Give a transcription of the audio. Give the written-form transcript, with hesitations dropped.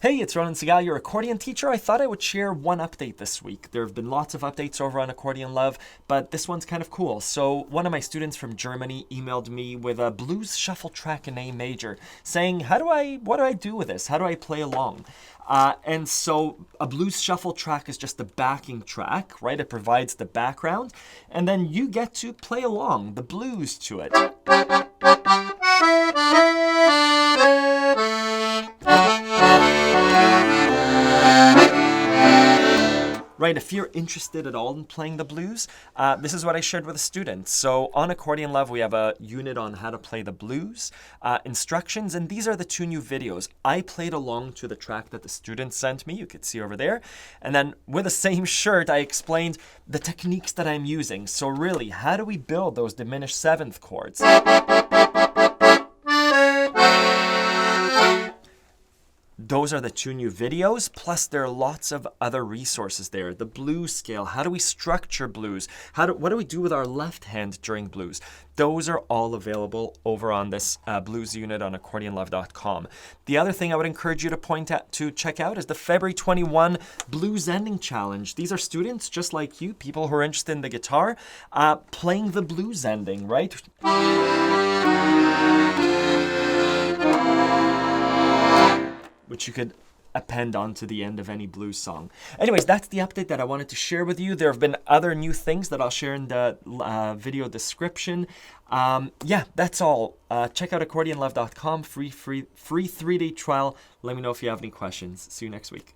Hey, it's Ronan Segal, your accordion teacher. I thought I would share one update this week. There have been lots of updates over on Accordion Love, but this one's kind of cool. So one of my students from Germany emailed me with a blues shuffle track in A major, saying, what do I do with this? How do I play along? And so a blues shuffle track is just the backing track, right? It provides the background, and then you get to play along the blues to it. Right, if you're interested at all in playing the blues, this is what I shared with the students. So on Accordion Love, we have a unit on how to play the blues, instructions, and these are the two new videos. I played along to the track that the students sent me, you could see over there. And then with the same shirt, I explained the techniques that I'm using. So really, how do we build those diminished seventh chords? Those are the two new videos, plus there are lots of other resources there. The blues scale, how do we structure blues? What do we do with our left hand during blues? Those are all available over on this blues unit on accordionlove.com. The other thing I would encourage you to check out is the February 21 Blues Ending Challenge. These are students just like you, people who are interested in the guitar, playing the blues ending, right? Which you could append onto the end of any blues song. Anyways, that's the update that I wanted to share with you. There have been other new things that I'll share in the video description. Yeah, that's all. Check out accordionlove.com, free 3-day trial. Let me know if you have any questions. See you next week.